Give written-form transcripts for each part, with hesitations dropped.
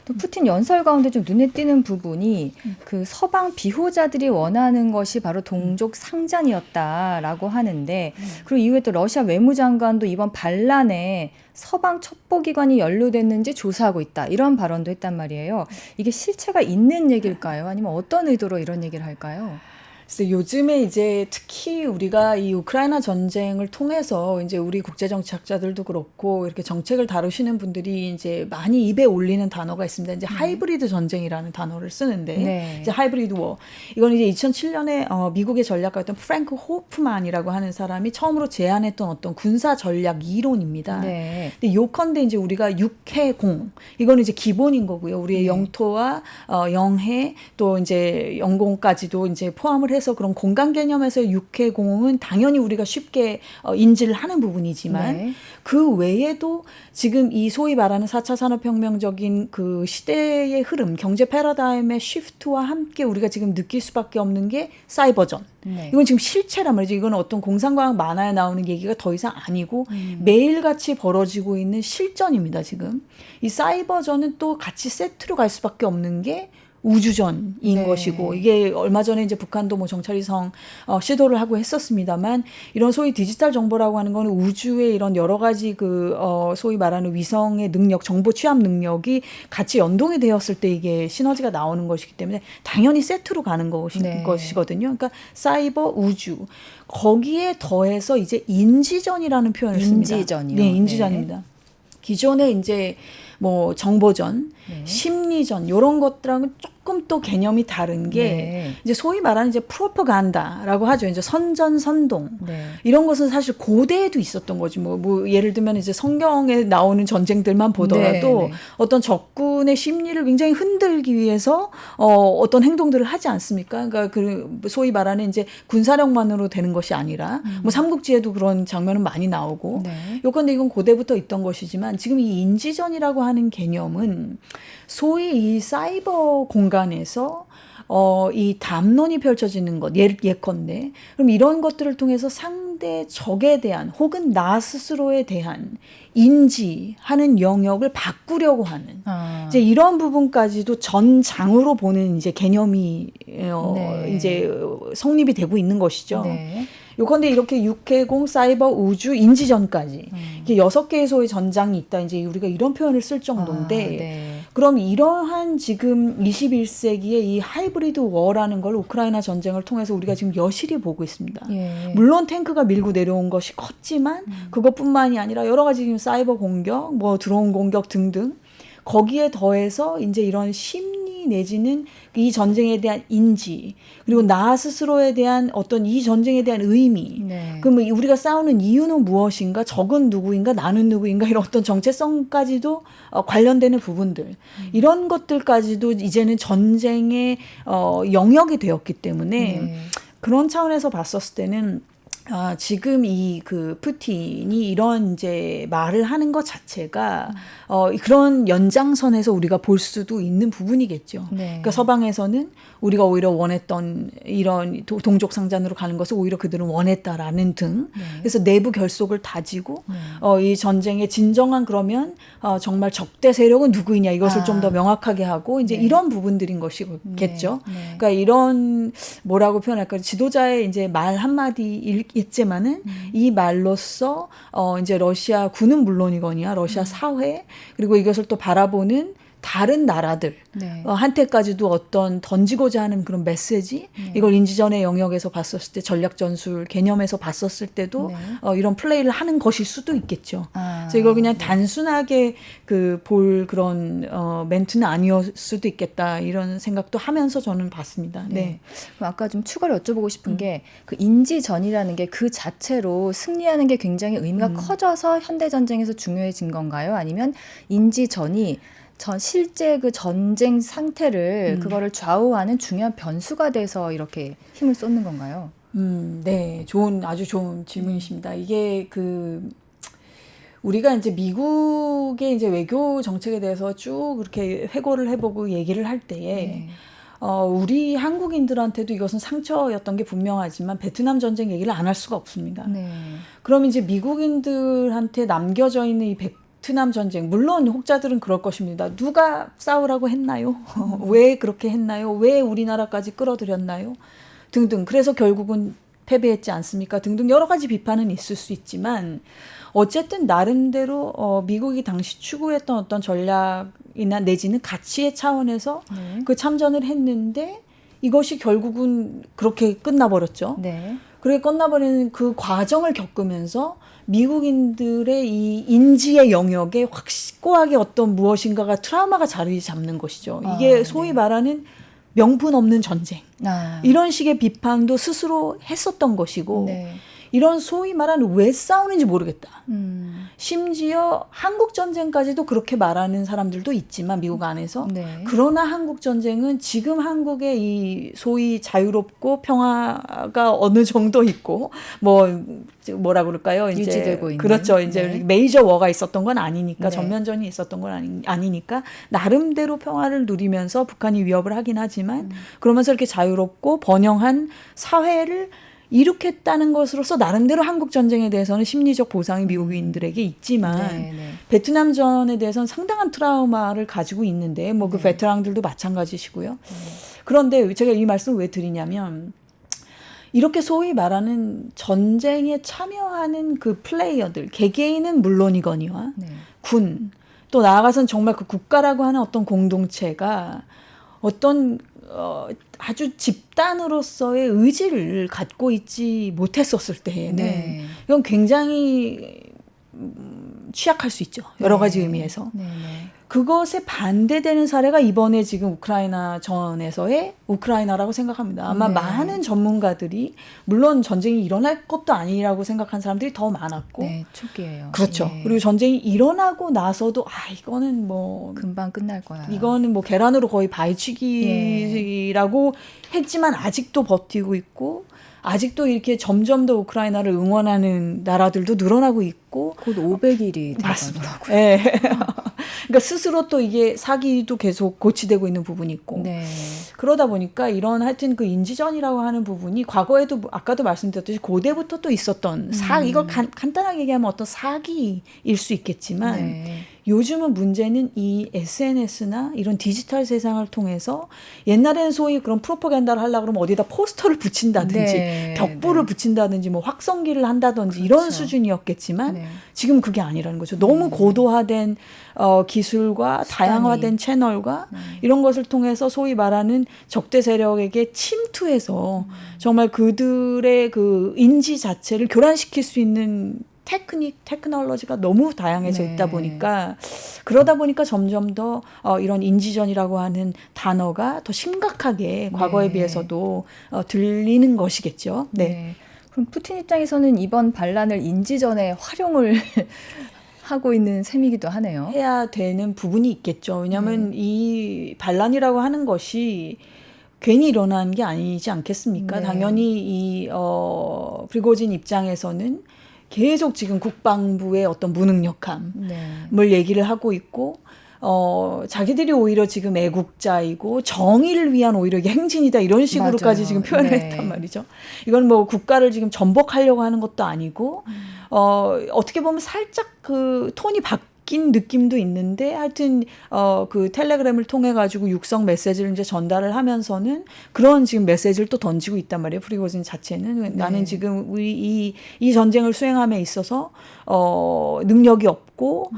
또 푸틴 연설 가운데 좀 눈에 띄는 부분이 그 서방 비호자들이 원하는 것이 바로 동족 상잔이었다라고 하는데 그리고 이후에 또 러시아 외무장관도 이번 반란에 서방 첩보기관이 연루됐는지 조사하고 있다. 이런 발언도 했단 말이에요. 이게 실체가 있는 얘기일까요? 아니면 어떤 의도로 이런 얘기를 할까요? 그래서 요즘에 이제 특히 우리가 이 우크라이나 전쟁을 통해서 이제 우리 국제정치학자들도 그렇고 이렇게 정책을 다루시는 분들이 이제 많이 입에 올리는 단어가 있습니다. 이제 하이브리드 전쟁이라는 단어를 쓰는데 네. 이제 하이브리드 워. 이건 이제 2007년에 미국의 전략가였던 프랭크 호프만이라고 하는 사람이 처음으로 제안했던 어떤 군사 전략 이론입니다. 네. 근데 요컨대 이제 우리가 육해공 이거는 이제 기본인 거고요. 우리의 영토와 영해 또 이제 영공까지도 이제 포함을 해서 그런 공간 개념에서 육해공은 당연히 우리가 쉽게 인지를 하는 부분이지만 네. 그 외에도 지금 이 소위 말하는 4차 산업혁명적인 그 시대의 흐름, 경제 패러다임의 쉬프트와 함께 우리가 지금 느낄 수밖에 없는 게 사이버전. 네. 이건 지금 실체란 말이죠. 이건 어떤 공상과학 만화에 나오는 얘기가 더 이상 아니고 매일같이 벌어지고 있는 실전입니다. 지금. 이 사이버전은 또 같이 세트로 갈 수밖에 없는 게 우주전인 네. 것이고 이게 얼마 전에 이제 북한도 뭐 정찰위성 시도를 하고 했었습니다만 이런 소위 디지털 정보라고 하는 거는 우주의 이런 여러 가지 그 소위 말하는 위성의 능력, 정보 취합 능력이 같이 연동이 되었을 때 이게 시너지가 나오는 것이기 때문에 당연히 세트로 가는 것이거든요. 그러니까 사이버 우주 거기에 더해서 이제 인지전이라는 표현을 씁니다. 인지전이요. 네, 인지전입니다. 네. 기존에 이제 뭐 정보전, 네. 심리전 이런 것들하고는 조금 또 개념이 다른 게 네. 이제 소위 말하는 이제 프로파간다라고 하죠. 이제 선전선동 네. 이런 것은 사실 고대에도 있었던 거지. 뭐 예를 들면 이제 성경에 나오는 전쟁들만 보더라도 네, 네. 어떤 적군의 심리를 굉장히 흔들기 위해서 어떤 행동들을 하지 않습니까? 그러니까 그 소위 말하는 이제 군사력만으로 되는 것이 아니라 뭐 삼국지에도 그런 장면은 많이 나오고 네. 요건데 이건 고대부터 있던 것이지만 지금 이 인지전이라고 하는 개념은 소위 이 사이버 공간에서 이 담론이 펼쳐지는 것, 예컨대. 그럼 이런 것들을 통해서 상대 적에 대한 혹은 나 스스로에 대한 인지하는 영역을 바꾸려고 하는 이제 이런 부분까지도 전장으로 보는 이제 개념이 네. 이제 성립이 되고 있는 것이죠. 네. 요컨대 이렇게 육해공, 사이버, 우주, 인지전까지 이게 6개의 소의 전장이 있다. 이제 우리가 이런 표현을 쓸 정도인데 네. 그럼 이러한 지금 21세기의 이 하이브리드 워라는 걸 우크라이나 전쟁을 통해서 우리가 지금 여실히 보고 있습니다. 예. 물론 탱크가 밀고 내려온 것이 컸지만 그것뿐만이 아니라 여러 가지 지금 사이버 공격, 뭐 드론 공격 등등 거기에 더해서 이제 이런 심리 내지는 이 전쟁에 대한 인지 그리고 나 스스로에 대한 어떤 이 전쟁에 대한 의미 네. 그러면 우리가 싸우는 이유는 무엇인가 적은 누구인가 나는 누구인가 이런 어떤 정체성까지도 관련되는 부분들 이런 것들까지도 이제는 전쟁의 영역이 되었기 때문에 네. 그런 차원에서 봤었을 때는 지금 이 그 푸틴이 이런 이제 말을 하는 것 자체가 그런 연장선에서 우리가 볼 수도 있는 부분이겠죠. 네. 그러니까 서방에서는 우리가 오히려 원했던 이런 동족 상잔으로 가는 것을 오히려 그들은 원했다라는 등. 네. 그래서 내부 결속을 다지고 이 전쟁의 진정한 그러면 정말 적대 세력은 누구이냐 이것을 좀 더 명확하게 하고 이제 네. 이런 부분들인 것이겠죠. 네. 네. 그러니까 이런 뭐라고 표현할까요? 지도자의 이제 말 한마디겠지만은 이 말로써 이제 러시아 군은 물론이거니와 러시아 사회 그리고 이것을 또 바라보는 다른 나라들 네. 한테까지도 어떤 던지고자 하는 그런 메시지 이걸 인지전의 영역에서 봤었을 때 전략 전술 개념에서 봤었을 때도 네. 이런 플레이를 하는 것일 수도 있겠죠. 아, 그래서 이걸 그냥 단순하게 볼 그런 멘트는 아니었을 수도 있겠다 이런 생각도 하면서 저는 봤습니다. 네. 네. 그럼 아까 좀 추가로 여쭤보고 싶은 게 그 인지전이라는 게 그 자체로 승리하는 게 굉장히 의미가 커져서 현대 전쟁에서 중요해진 건가요? 아니면 인지전이 실제 그 전쟁 상태를 그거를 좌우하는 중요한 변수가 돼서 이렇게 힘을 쏟는 건가요? 네, 아주 좋은 질문이십니다. 이게 우리가 이제 미국의 이제 외교 정책에 대해서 쭉 그렇게 회고를 해보고 얘기를 할 때에 네. 우리 한국인들한테도 이것은 상처였던 게 분명하지만 베트남 전쟁 얘기를 안 할 수가 없습니다. 네. 그럼 이제 미국인들한테 남겨져 있는 이 베트남 전쟁, 물론 혹자들은 그럴 것입니다. 누가 싸우라고 했나요? 왜 그렇게 했나요? 왜 우리나라까지 끌어들였나요? 등등. 그래서 결국은 패배했지 않습니까? 등등 여러 가지 비판은 있을 수 있지만 어쨌든 나름대로 미국이 당시 추구했던 어떤 전략이나 내지는 가치의 차원에서 네. 그 참전을 했는데 이것이 결국은 그렇게 끝나버렸죠. 네. 그렇게 끝나버리는 그 과정을 겪으면서 미국인들의 이 인지의 영역에 확고하게 어떤 무엇인가가 트라우마가 자리 잡는 것이죠. 이게 소위 네. 말하는 명분 없는 전쟁. 아. 이런 식의 비판도 스스로 했었던 것이고 네. 이런 소위 말하는 왜 싸우는지 모르겠다. 심지어 한국 전쟁까지도 그렇게 말하는 사람들도 있지만 미국 안에서 네. 그러나 한국 전쟁은 지금 한국의 이 소위 자유롭고 평화가 어느 정도 있고 뭐라 그럴까요? 이제 유지되고 있는. 그렇죠. 이제 네. 메이저 워가 있었던 건 아니니까 네. 전면전이 있었던 건 아니니까 나름대로 평화를 누리면서 북한이 위협을 하긴 하지만 그러면서 이렇게 자유롭고 번영한 사회를 이룩했다는 것으로서 나름대로 한국 전쟁에 대해서는 심리적 보상이 미국인들에게 있지만 네, 네. 베트남전에 대해서는 상당한 트라우마를 가지고 있는데 그 네. 베테랑들도 마찬가지시고요. 그런데 제가 이 말씀을 왜 드리냐면 이렇게 소위 말하는 전쟁에 참여하는 그 플레이어들 개개인은 물론이거니와 네. 군 또 나아가서는 정말 그 국가라고 하는 어떤 공동체가 어떤 아주 집단으로서의 의지를 갖고 있지 못했었을 때에는 네. 이건 굉장히 취약할 수 있죠. 여러 가지 네. 의미에서. 네, 네. 그것에 반대되는 사례가 이번에 지금 우크라이나 전에서의 우크라이나라고 생각합니다. 아마 네. 많은 전문가들이 물론 전쟁이 일어날 것도 아니라고 생각한 사람들이 더 많았고 네, 초기예요. 그렇죠. 예. 그리고 전쟁이 일어나고 나서도 이거는 금방 끝날 거야. 이거는 계란으로 거의 바위치기라고 했지만 아직도 버티고 있고 아직도 이렇게 점점 더 우크라이나를 응원하는 나라들도 늘어나고 있고 곧 500일이 맞습니다. 되더라고요. 예. 그러니까 스스로 또 이게 사기도 계속 고치되고 있는 부분이 있고 네. 그러다 보니까 이런 하여튼 그 인지전이라고 하는 부분이 과거에도 아까도 말씀드렸듯이 고대부터 또 있었던 이걸 간단하게 얘기하면 어떤 사기일 수 있겠지만 네. 요즘은 문제는 이 SNS나 이런 디지털 세상을 통해서 옛날에는 소위 그런 프로파간다를 하려고 그러면 어디다 포스터를 붙인다든지 네. 벽보를 네. 붙인다든지 확성기를 한다든지 그렇죠. 이런 수준이었겠지만 네. 지금 그게 아니라는 거죠. 너무 고도화된 기술과 다양화된 채널과 이런 것을 통해서 소위 말하는 적대 세력에게 침투해서 정말 그들의 그 인지 자체를 교란시킬 수 있는 테크놀로지가 너무 다양해져 네. 있다 보니까 그러다 보니까 점점 더 이런 인지전이라고 하는 단어가 더 심각하게 과거에 네. 비해서도 들리는 것이겠죠. 네. 네. 그럼 푸틴 입장에서는 이번 반란을 인지전에 활용을 하고 있는 셈이기도 하네요. 해야 되는 부분이 있겠죠. 왜냐하면 이 반란이라고 하는 것이 괜히 일어난 게 아니지 않겠습니까? 네. 당연히 이 프리고진 입장에서는 계속 지금 국방부의 어떤 무능력함을 네. 얘기를 하고 있고 자기들이 오히려 지금 애국자이고 정의를 위한 오히려 행진이다 이런 식으로까지 맞아요. 지금 표현을 네. 했단 말이죠. 이건 국가를 지금 전복하려고 하는 것도 아니고 어떻게 보면 살짝 그 톤이 바뀐 느낌도 있는데 하여튼 그 텔레그램을 통해 가지고 육성 메시지를 이제 전달을 하면서는 그런 지금 메시지를 또 던지고 있단 말이에요. 프리고진 자체는 네. 나는 지금 우리 이 전쟁을 수행함에 있어서 능력이 없고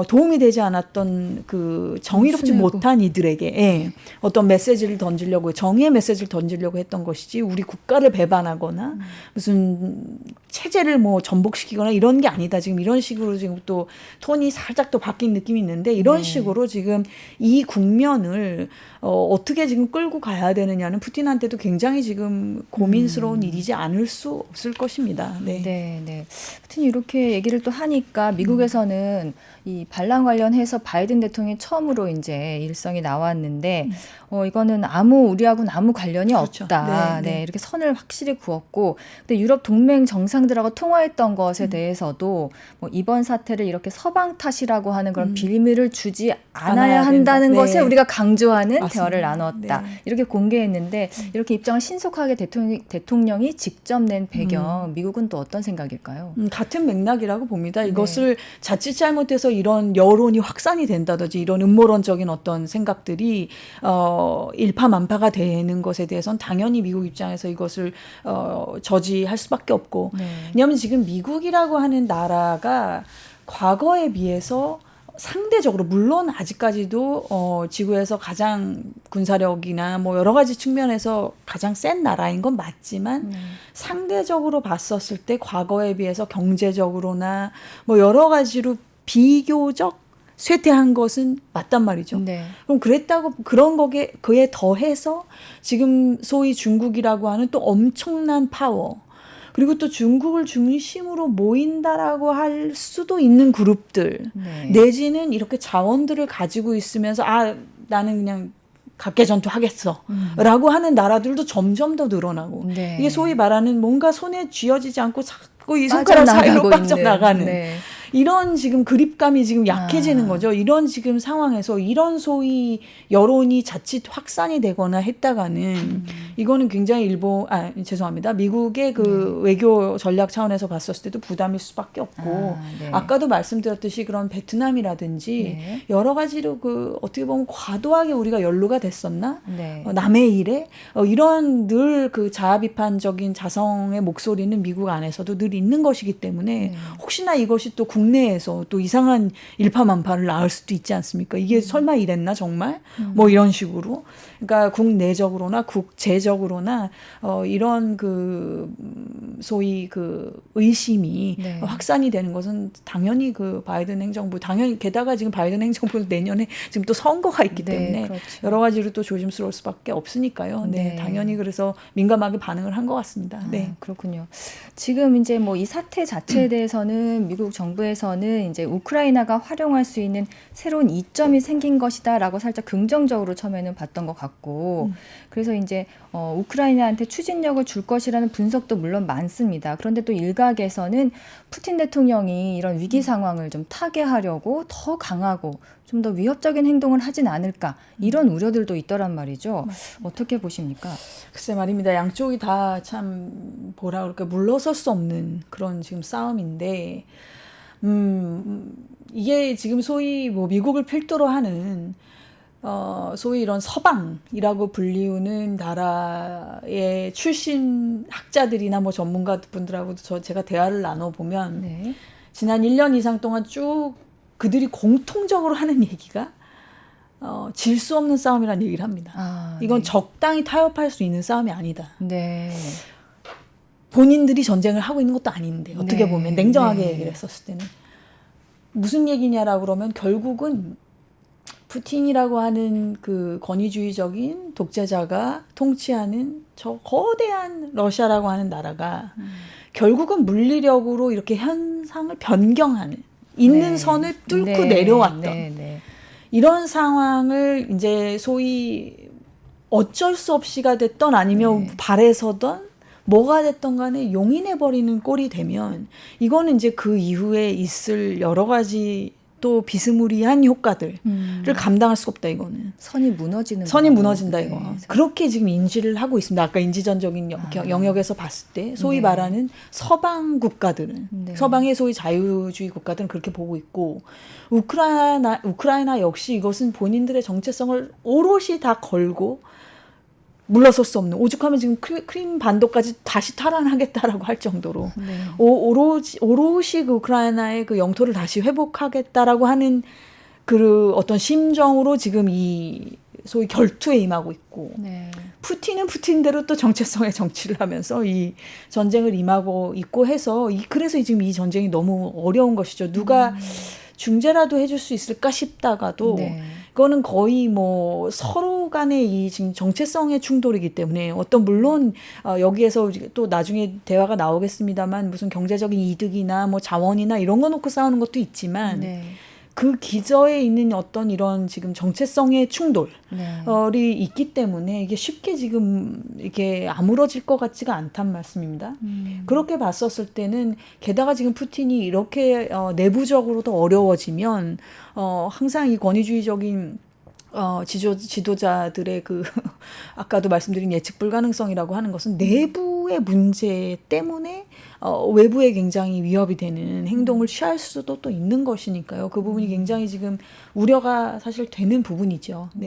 도움이 되지 않았던 그 정의롭지 순애고. 못한 이들에게 어떤 메시지를 던지려고 정의의 메시지를 던지려고 했던 것이지 우리 국가를 배반하거나 무슨 체제를 전복시키거나 이런 게 아니다. 지금 이런 식으로 지금 또 톤이 살짝 또 바뀐 느낌이 있는데 이런 네. 식으로 지금 이 국면을 어떻게 지금 끌고 가야 되느냐는 푸틴한테도 굉장히 지금 고민스러운 일이지 않을 수 없을 것입니다. 네. 네, 네. 하여튼 이렇게 얘기를 또 하니까 미국에서는 이 반란 관련해서 바이든 대통령이 처음으로 이제 일성이 나왔는데 이거는 우리하고는 아무 관련이 그렇죠. 없다. 네, 네. 네, 이렇게 선을 확실히 그었고, 근데 유럽 동맹 정상 정상들하고 통화했던 것에 대해서도 뭐 이번 사태를 이렇게 서방 탓이라고 하는 그런 빌미를 주지 않아야 한다는 된다. 것에 네. 우리가 강조하는 맞습니다. 대화를 나눴다. 네. 이렇게 공개했는데 이렇게 입장을 신속하게 대통령이 직접 낸 배경 미국은 또 어떤 생각일까요? 같은 맥락이라고 봅니다. 이것을 자칫 잘못해서 이런 여론이 확산이 된다든지 이런 음모론적인 어떤 생각들이 일파만파가 되는 것에 대해서는 당연히 미국 입장에서 이것을 저지할 수밖에 없고 네. 왜냐하면 지금 미국이라고 하는 나라가 과거에 비해서 상대적으로 물론 아직까지도 지구에서 가장 군사력이나 뭐 여러 가지 측면에서 가장 센 나라인 건 맞지만 상대적으로 봤었을 때 과거에 비해서 경제적으로나 뭐 여러 가지로 비교적 쇠퇴한 것은 맞단 말이죠. 네. 그럼 그랬다고 그런 거에 그에 더해서 지금 소위 중국이라고 하는 또 엄청난 파워 그리고 또 중국을 중심으로 모인다라고 할 수도 있는 그룹들 네. 내지는 이렇게 자원들을 가지고 있으면서 나는 그냥 각계 전투하겠어 라고 하는 나라들도 점점 더 늘어나고 네. 이게 소위 말하는 뭔가 손에 쥐어지지 않고 자꾸 이 손가락 사이로 빠져나가는 네. 이런 지금 그립감이 지금 약해지는 거죠. 이런 지금 상황에서 이런 소위 여론이 자칫 확산이 되거나 했다가는 이거는 굉장히 죄송합니다. 미국의 그 외교 전략 차원에서 봤었을 때도 부담일 수밖에 없고 네. 아까도 말씀드렸듯이 그런 베트남이라든지 네. 여러 가지로 그 어떻게 보면 과도하게 우리가 연루가 됐었나? 네. 남의 일에 이런 늘 그 자아 비판적인 자성의 목소리는 미국 안에서도 늘 있는 것이기 때문에 혹시나 이것이 또 국내에서 또 이상한 일파만파를 낳을 수도 있지 않습니까? 이게 설마 이랬나 정말? 뭐 이런 식으로. 그러니까 국내적으로나 국제적으로나 이런 그 소위 그 의심이 네. 확산이 되는 것은 당연히 그 바이든 행정부 당연히 게다가 지금 바이든 행정부는 내년에 지금 또 선거가 있기 네, 때문에 그렇죠. 여러 가지로 또 조심스러울 수밖에 없으니까요. 네, 네. 당연히 그래서 민감하게 반응을 한 것 같습니다. 네. 그렇군요. 지금 이제 뭐 이 사태 자체에 대해서는 미국 정부에서는 이제 우크라이나가 활용할 수 있는 새로운 이점이 생긴 것이다라고 살짝 긍정적으로 처음에는 봤던 것 같고, 그래서 이제 우크라이나한테 추진력을 줄 것이라는 분석도 물론 많습니다. 그런데 또 일각에서는 푸틴 대통령이 이런 위기 상황을 좀 타개하려고 더 강하고 좀 더 위협적인 행동을 하진 않을까 이런 우려들도 있더란 말이죠. 어떻게 보십니까? 글쎄 말입니다. 양쪽이 다 참 뭐라 그럴까 물러설 수 없는 그런 지금 싸움인데 이게 지금 소위 뭐 미국을 필두로 하는 소위 이런 서방이라고 불리우는 나라의 출신 학자들이나 뭐 전문가분들하고도 제가 대화를 나눠보면 네. 지난 1년 이상 동안 쭉 그들이 공통적으로 하는 얘기가 질 수 없는 싸움이라는 얘기를 합니다. 이건 네. 적당히 타협할 수 있는 싸움이 아니다. 네. 본인들이 전쟁을 하고 있는 것도 아닌데 어떻게 네. 보면 냉정하게 네. 얘기를 했었을 때는 무슨 얘기냐라고 그러면 결국은 푸틴이라고 하는 그 권위주의적인 독재자가 통치하는 저 거대한 러시아라고 하는 나라가 결국은 물리력으로 이렇게 현상을 변경하는 있는 네. 선을 뚫고 네. 내려왔던 네. 이런 상황을 이제 소위 어쩔 수 없이가 됐던 아니면 바래서던 뭐가 됐던 간에 용인해버리는 꼴이 되면 이거는 이제 그 이후에 있을 여러 가지 또 비스무리한 효과들을 감당할 수가 없다 이거는. 선이 무너지는 선이 거고. 무너진다 네. 이거. 그렇게 지금 인지를 하고 있습니다. 아까 인지전적인 영역에서 봤을 때 소위 네. 말하는 서방 국가들은 네. 서방의 소위 자유주의 국가들은 그렇게 보고 있고 우크라이나 역시 이것은 본인들의 정체성을 오롯이 다 걸고 물러설 수 없는 오죽하면 지금 크림 반도까지 다시 탈환하겠다라고 할 정도로 네. 오롯이 그 우크라이나의 그 영토를 다시 회복하겠다라고 하는 그 어떤 심정으로 지금 이 소위 결투에 임하고 있고 네. 푸틴은 푸틴대로 또 정체성의 정치를 하면서 이 전쟁을 임하고 있고 해서 그래서 지금 이 전쟁이 너무 어려운 것이죠. 누가 중재라도 해줄 수 있을까 싶다가도 네. 그거는 거의 뭐 서로 간의 이 지금 정체성의 충돌이기 때문에 물론 여기에서 또 나중에 대화가 나오겠습니다만 무슨 경제적인 이득이나 뭐 자원이나 이런 거 놓고 싸우는 것도 있지만 네. 그 기저에 있는 어떤 이런 지금 정체성의 충돌이 네. 있기 때문에 이게 쉽게 지금 이게 아물어질 것 같지가 않단 말씀입니다. 그렇게 봤었을 때는 게다가 지금 푸틴이 이렇게 내부적으로도 어려워지면 항상 이 권위주의적인 지도자들의 그 아까도 말씀드린 예측 불가능성이라고 하는 것은 내부의 문제 때문에 외부에 굉장히 위협이 되는 행동을 취할 수도 또 있는 것이니까요. 그 부분이 굉장히 지금 우려가 사실 되는 부분이죠. 네.